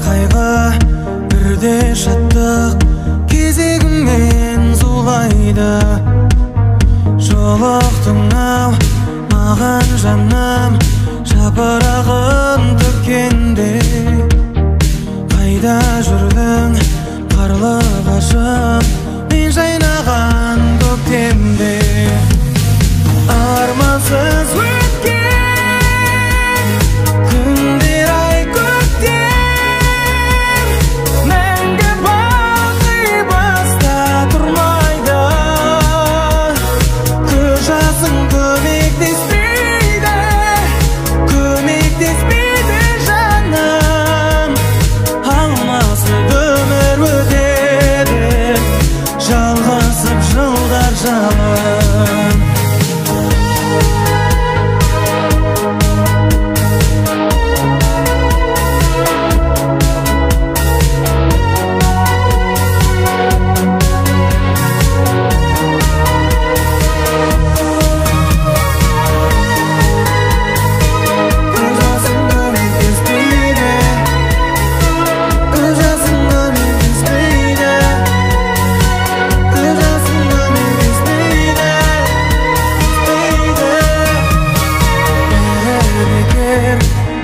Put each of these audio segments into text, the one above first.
қайғы, бірде шаттық, кезегімен зулайды. Жолықтың-ау маған жаным, жапырағын төккенде. Қайда жүрдің қарлығашым, мен жайнаған көктемде. Армансыз өткен күндер ай көктем, мәңгі бақи баста тұрмайды. Көз жасың көмектеспейді, көмектеспейді жаным. Алмасып өмір өтеді, жалғасып жылдар жалын.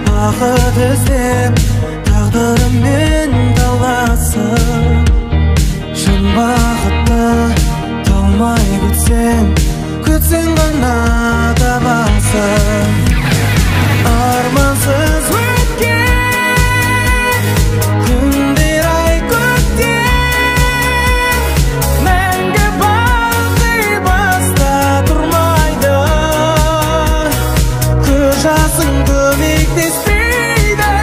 Бақыт іздеп тағдырыммен таласып, шын бақытты талмай күтсең ғана табасың. Армансыз өткен күндер ай көктем, мәңгі бақи баста тұрмайды. Көз жасың көмектеспейді,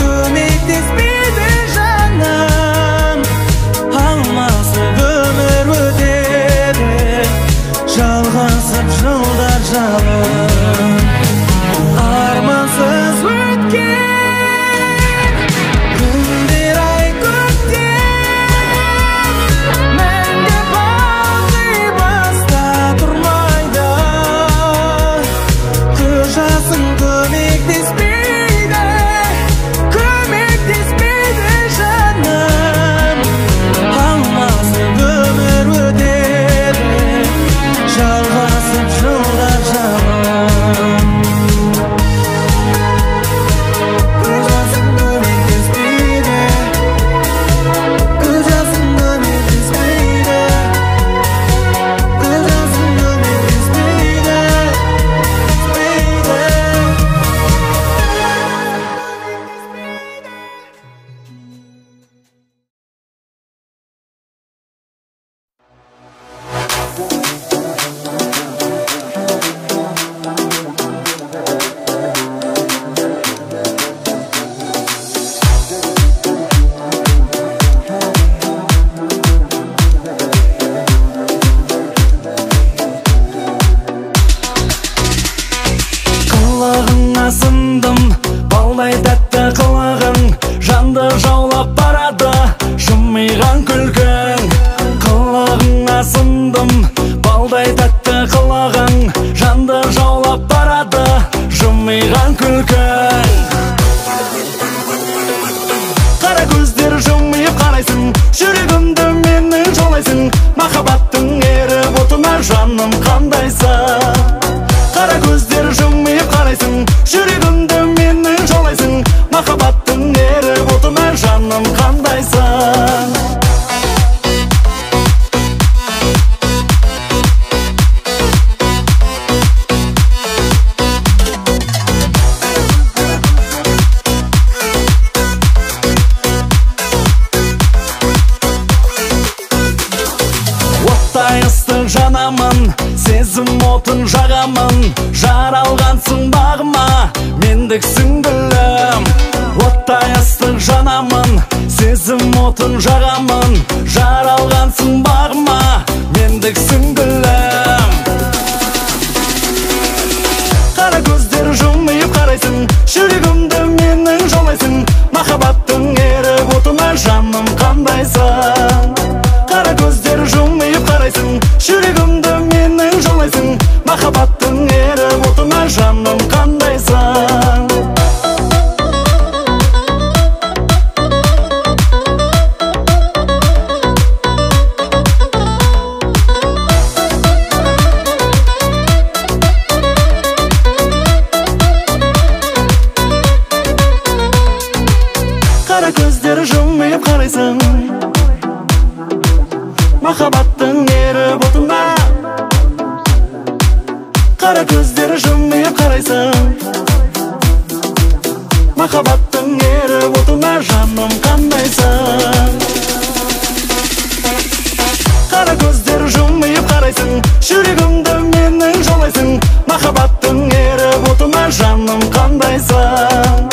көмектеспейді жаным. Алмасып өмір өтеді, жалғасып жылдар жалын. Армансыз өткен күндер ай көктем, мәңгі бақи баста тұрмайды. Көз жасың көмектеспейді, көмектеспейді жаным. Алмасып өмір өтеді, жалғасып жылдар жалын. Көз жасың көмектеспейді, көз жасың көмектеспейді, көз жасың көмектеспейді. Қылығыңа сындым, балдай тәтті қылығың, жанды жаулап барады жымиған күлкің. Қылығыңа сындым, балдай тәтті қылығың, жанды жаулап барады жымиған күлкің. Қара көздер жымиып қарайсың, жүрегімді менің жаулайсың. Махаббаттың еріп отына жаным қандайсың. Қара көздер жымиып қарайсың, жүрегімді менің жаулайсың. Махаббаттың еріп отына жаным қандайсың. Оттай ыстық жанамын, сезім отын жағамын. Жаралғансың бағыма, мендіксің гүлім. Оттай ыстық жанамын, сезім отын жағамын. Жаралғансың бағыма, мендіксің гүлім. Қара көздер жымиып қарайсың, жүрегімді менің жаулайсың. Махаббаттың еріп отына жаным қандайсың. Қара көздер жымиып қарайсың, жүрегімді менің жаулайсың. Махаббаттың еріп отына жаным қандайсың. Qara ko'zlar jilmayib qaraysan, mahabbatning erib o'tma. Qara ko'zlar jilmayib qaraysan, mahabbatning erib o'tma. Жаным qandaysan? Qara ko'zlar jilmayib qaraysan, yuragimda mening jo'laysan, mahabbatning erib o'tma. Жаным qandaysan?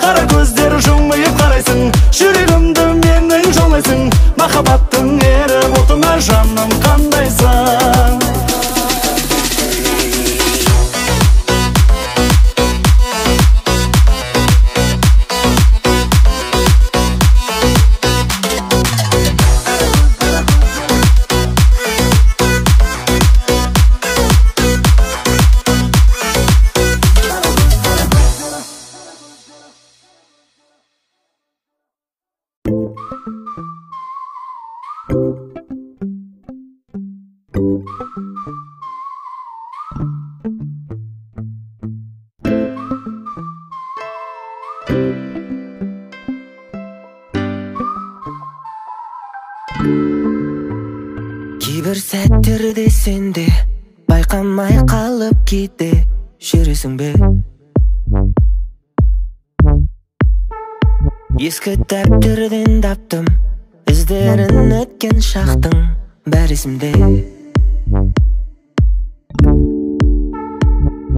Qara ko'zlar jilmayib qaraysan, yuragimda mening jo'laysan, mahabbatning erib o'tma. Жаным qandaysan? Кейбір сәттерде сенде байқамай қалып кейде жүресің бе? Ескі дәптерден таптым іздерін өткен шақтың бәрі есімде.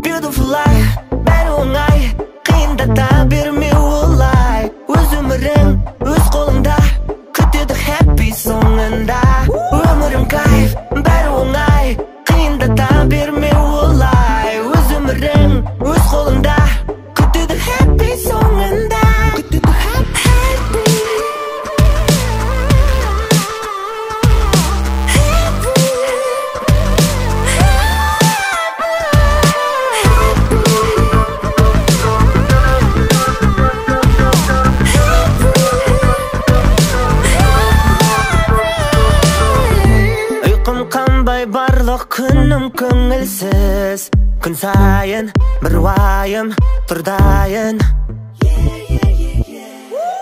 Beautiful life, бәрі оңай, қиындата берме олай. Өз өмірің өз қолыңда, күтеді happy соңында. Өмірім кайф, бәрі оңай, қиындата берме олай. Өз өмірің өз қолыңда, күтеді happy соңында. Барлық күнім көңілсіз, күн сайын бір уайым тұрдайын.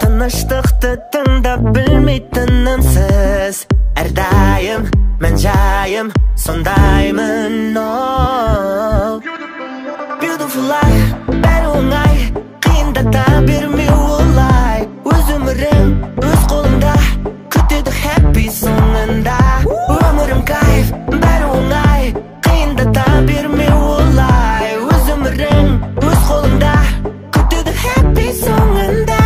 Тыныштықты тыңдап білмей тынымсыз, әрдайым мән жайым сондаймын. Beautiful life, бәрі оңай, қиындата берме олай. Өз өмірің өз қолыңда, күтеді happy соңында. Өмірім кайф, бәрі оңай, қиындата берме олай. Өз өмірің өз қолыңда, күтеді happy соңында.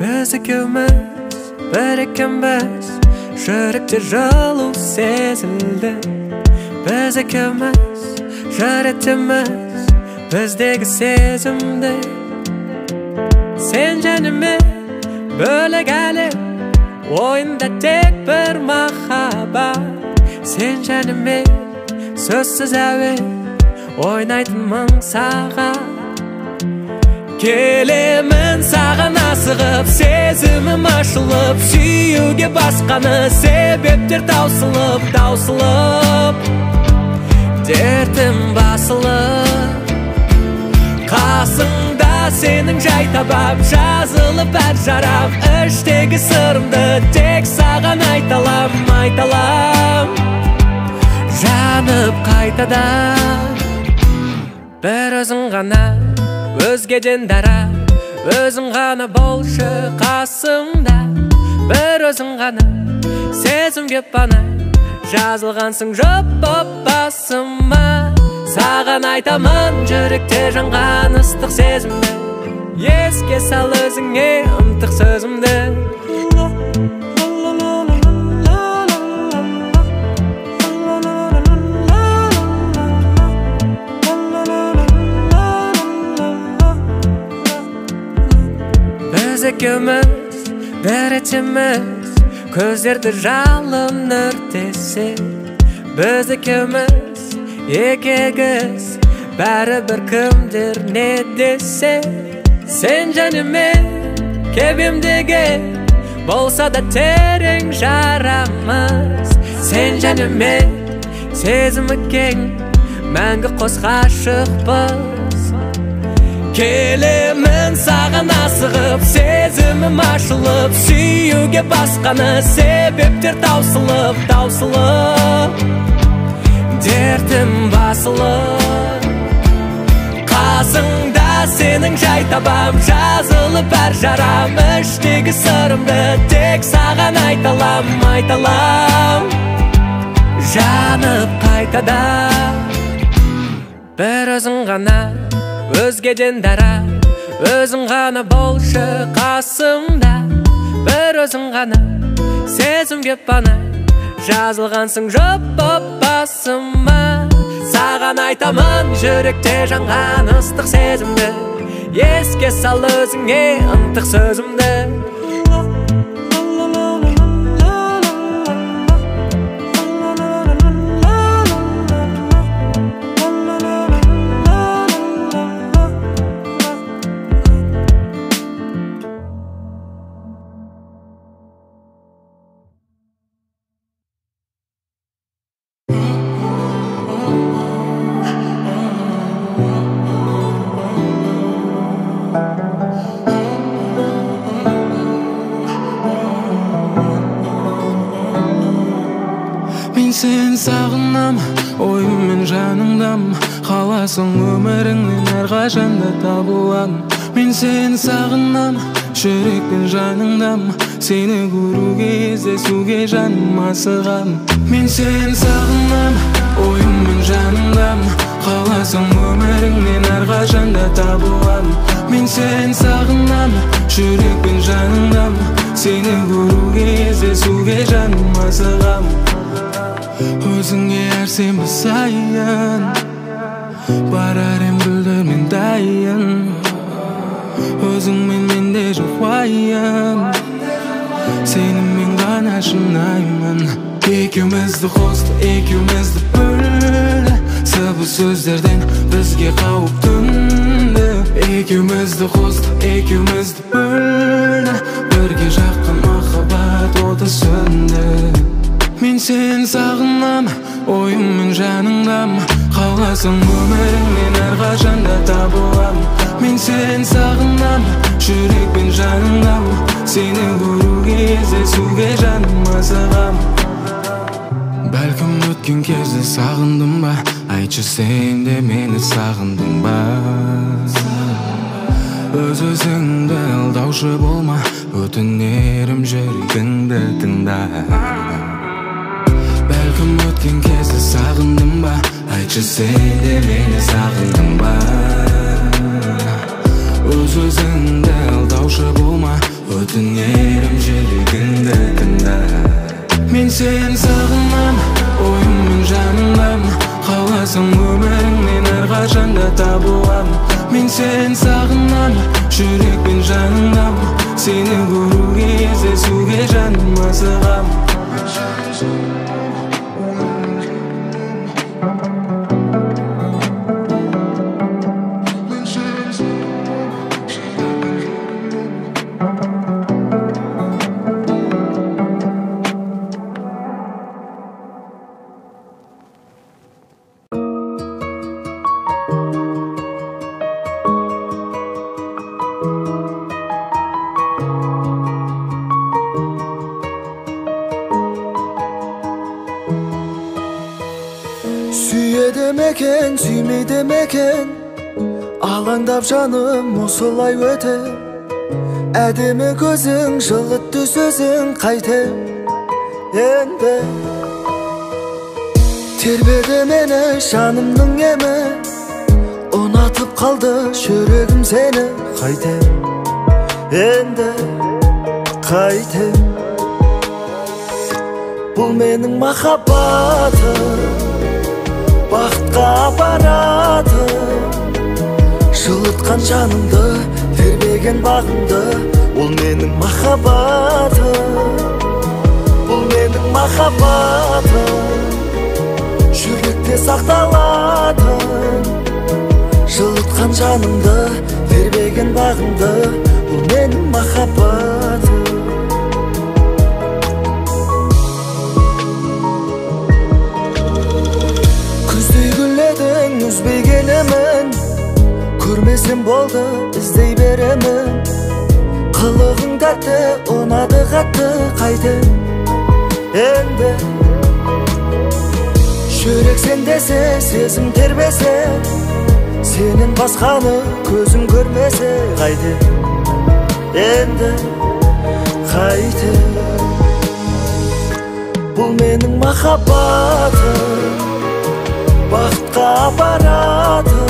Biz ikimiz bir ikimiz, жүректе жылу сезілді. Biz ikimiz жар етеміз біздегі сезімді. Сен жаныма бөлек әлем, ойында тек бір махаббат. Сен жаныма сөзсіз әуен, ойнайтынмын саған. Келемін саған асығып, сезімім ашылып, сүйуге басқаны себептер таусылып, дертім басылып, қасыңда senin jay tabam, жазылып әр жарам. Іштегі сырымды тек саған айталам, айталам. Жанып қайтадан бір өзің ғана, өзгеден дара, өзің ғана болшы қасымда. Бір өзің ғана, сезімге пана, жазылғансың жоп боп басыма. Саған айтамын жүректе жанған ыстық сезімді, еске сал өзіңе ынтық сөзімді. Біз екеуміз бір етеміз, көздерді жалын өртесе. Біз екеуміз екегіз, бәрібір кімдер не десе. Сен жәніме кебемдегі, болса да терең жарамыз. Сен жәніме сезімі кең, мәңгі қос ғашықпыз. Келемін саған асығып, сезімім ашылып, сүйуге басқаны себептер таусылып, таусылып. Дертім басылып, қасыңда сенің жай табам, жазылып әр жарам. Іштегі сырымды тек саған айталам, айталам. Жанып қайтадан бір өзің ғана, өзгеден дара, өзің ғана болшы қасымда. Бір өзің ғана, сезімге пана, жазылғансың жоп боп басыма. Саған айтамын жүректе жанған ыстық сезімді, еске сал өзіңе ынтық сөзімді. Сен сағынам, ойыммен жаныңдам, қаласың өміріңнен әрқашанда табылам. Мен сен сағынам, жүрекпен жаныңдам, сені көруге, іздесуге жаным асығам. Мен сен сағынам, ойыммен жаныңдам, қаласың өміріңнен әрқашанда табылам. Мен сен сағынам, жүрекпен жаныңдам, сені көруге, іздесуге жаным асығам. Өзіңе әр сенбі сайын барар ем гүлдермен дайын. Өзіңмен менде жоқ уайым, сенімен ғана шынаймын. Екеумізді қосты, екеумізді бөлді, сыбы сөздерден бізге қауіп төнді. Екеумізді қосты, екеумізді бөлді, бірге жаққан махаббат оты сөнді. Мен сен сағынам, ойыммен жаныңдам, қаласың өміріңнен әрқашанда табылам. Мен сен сағынам, жүрекпен жаныңдам, сені көруге, іздесуге жаным асығам. Бәлкім өткен кезде сағындым ба, айтшы сен де мені сағындың ба. Өз-өзіңді алдаушы болма, өтінерім жүрегіңді тыңда. Бәлкім өткен кезде сағындым ба, айтшы сен де мені сағындың ба. Өз-өзіңді алдаушы болма, өтінерім жүрегіңді тыңда. Мен сен сағынам, ойыммен жаныңдам, қаласың өміріңнен әрқашанда табылам. Мен сен сағынам, жүрекпен жаныңдам, сені көруге, іздесуге жаным асығам. демекен, сүймей демекен, алаңдап жаным осылай өте. Әдемі көзің, жылытты сөзің қайтем енді. Тербеді мені жанымның емі, ұнатып қалды жүрегім сені. Қайтем енді, қайтем. Бұл менің махаббатым, бақытқа апаратым. Жылытқан жанымды, тербеген бағымды. Ол менің махаббатым, бұл менің махаббатым. Жүректе сақталатын, жылытқан жанымды, тербеген бағымды. Бұл менің махаббатым. Күздей гүледің, үзбей келемін. Көрмесем болды, іздей беремін. Қылығың тәтті, ұнады қатты. Қайтем енді. Жүрек сен десе, сезім тербесе, сенен басқаны көзім көрмесе. Қайтем енді, қайтем. Бұл менің махаббатым, бақытқа апаратым.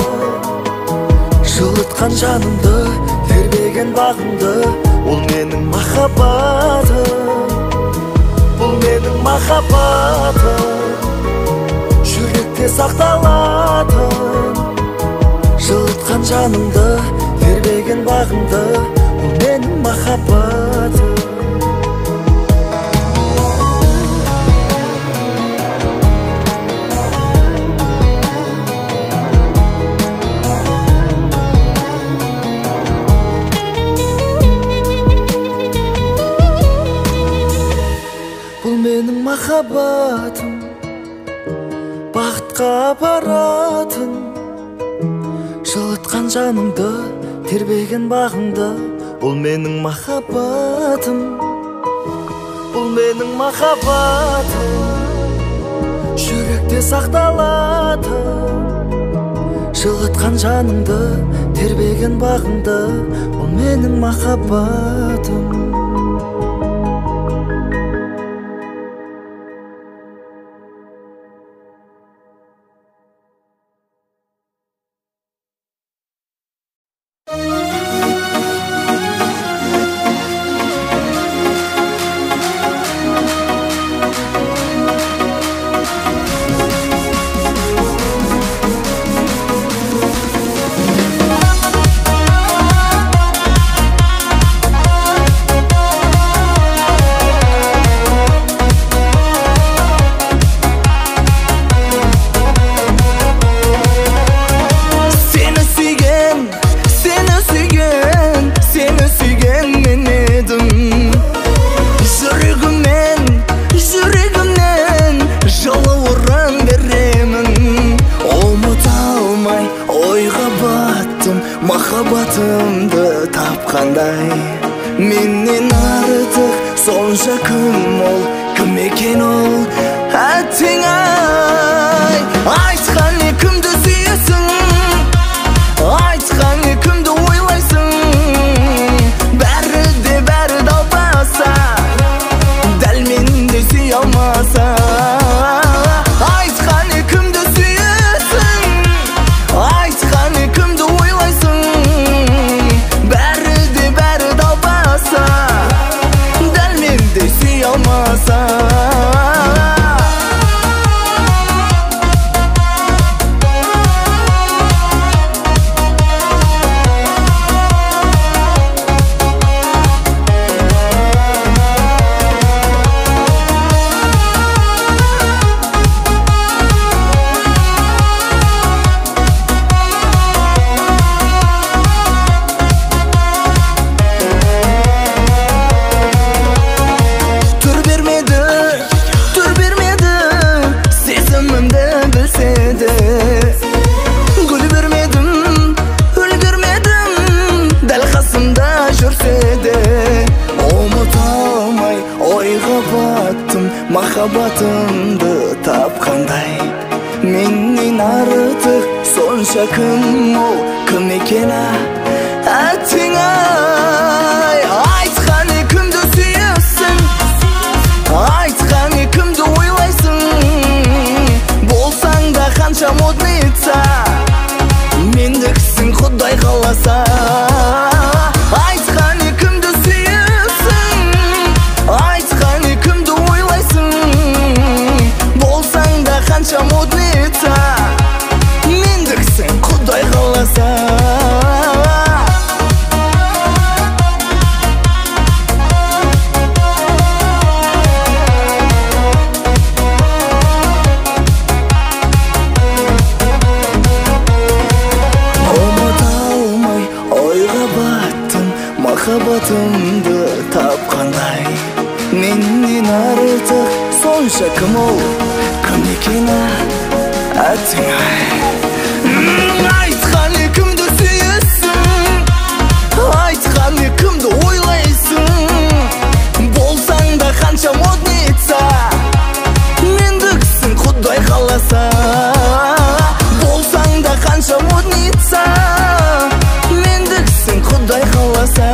Жылытқан жанымды, тербеген бағымды. Ол менің махаббатым, бұл менің махаббатым. Жүректе сақталатын, жылытқан жанымды, тербеген бағымды. Ол менің махаббатым. Менің махаббатым, бақытқа апаратын. Жылытқан жанымды, тербеген бағымды. Бұл менің махаббатым, бұл менің махаббатым. Жүректе сақталатын, жылытқан жанымды, тербеген бағымды. Бұл менің махаббатым. Махаббатымды тапқандай, менен артық сонша кім ол, кім екен ол? Әттең-ай, айтқан кімді сүйесің, айтқан кімді ойлайсың. Бәрі де бәрі далбаса, дәл менде сүй алмаса. Айтқан кімді сүйесің, айтқан кімді ойлайсың. Бәрі де бәрі далбаса, дәл менде сүй алмаса. Махаббатымды тапқандай, менен артық сонша кім ол, кім екені айтыңай. Айтқаны кімді сүйесің, айтқаны кімді ойлайсың, болсаң да қанша модница, мендіксің Құдай қаласа. Айтқаны кімді сүйесің, айтқаны кімді ойлайсың, болсаң да қанша модница, мендіксің Құдай қаласа. Махаббатымды тапқандай, менен артық сонша кім ол, кім екені айтыңай. Айтқаны кімді сүйесің, айтқаны кімді ойлайсың, болсаң да қанша модница, мендіксің Құдай қаласа. Болсаң да қанша модница, мендіксің Құдай қаласа.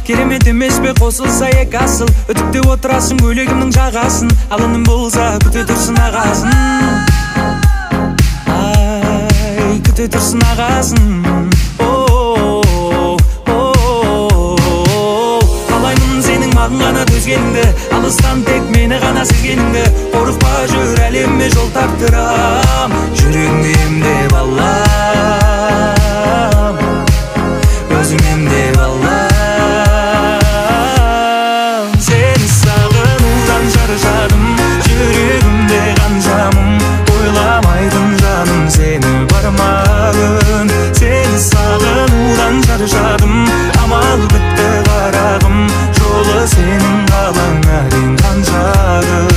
Керемет емес пе қосылса екі асыл, үтікте отырасың көйлегімнің жағасын, алыным болса күте тұрсын ағасын. Ай, күте тұрсын ағасын. Қалаймын сенің маған ғана төзгеніңді, алыстан тек мені ғана сезгеніңді. Қорықпа жүр әлемме жол тартырам, жүрегіңді емдеп алам, өзің емдеп алам. Жүрегімде қаншамын, ойламайтын жаным сені бармағын. Сені сағынудан шаршадым, амал бітті қарағым, жолы сенің қалаңа дейін қаншағын.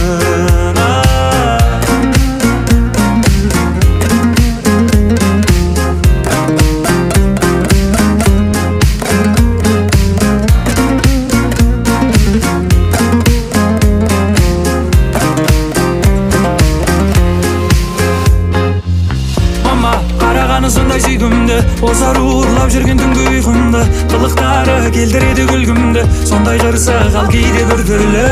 Сондай сүйгімді, озар ұрлап жүрген түнгі ұйқымды, қылықтары келтіреді күлгімді, сондай қырсық ал кейде бір түрлі.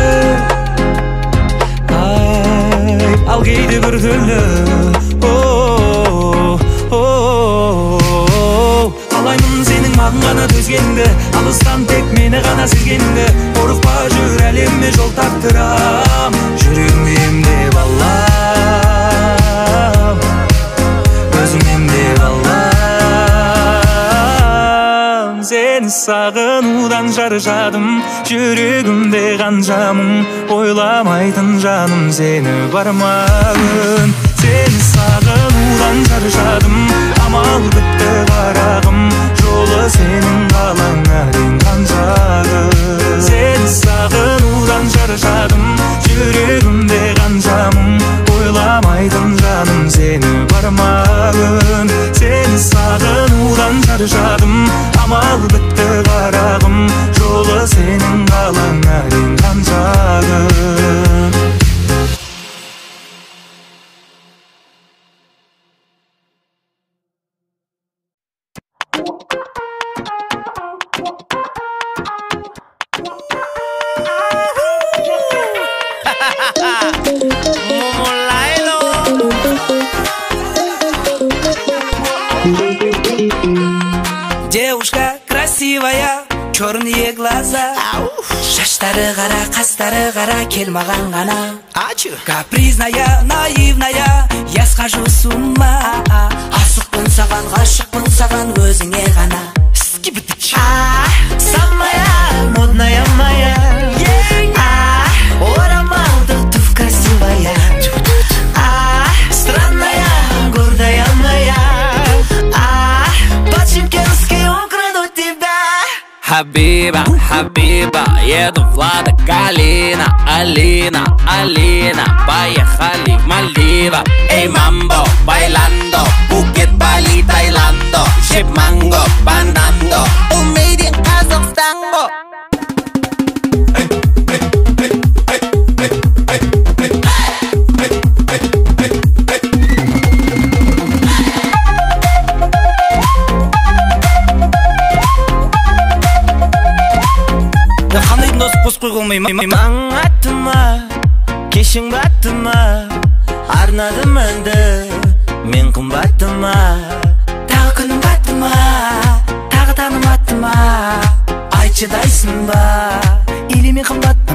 Ай, ал кейде бір түрлі. Қалаймын сенің маған ғана төзгеніңді, алыстан тек мені ғана сезгеніңді. Қорықпа жүр әлемме жол тартырам, жүрегімді емдеп алам, өзің емдеп алам. Сені сағынудан шаршадым, жүрегімде қаншамын, ойламайтын жаным сені бармағын. Сені сағынудан шаршадым, амал бітті қарағым, жолы сенің қалаңа дейін қаншағын. Сені сағынудан шаршадым, жүрегімде қаншамын, ойламайтын жаным сені бармағын. Сені сағынудан шаршадым, амал бітті қарағым, жолы сенің қалаңа дейін қаншағын. Девушка красивая, черные глаза, шаштары қара, қастары қара, кел маған ғана. Капризная, наивная, я схожу с ума. Асықпын саған, ғашықпын саған, өзіңе ғана. Самая модная моя, Хабиба, Хабиба, еду Влада, Галина, Алина, Алина, поехали в Мальдива. Эй, мамбо, bailando, Пукет, Бали, Таиландо, Шип, манго, бандандо, умеем Казахстанго. Қандайдың досы қос қой қылмай Таң аттыма, кешің баттыма, арнадым әнді мен қымбаттыма. Тағы күнім баттыма, тағы таным аттыма, айтшы дайсың ба, или мен қымбат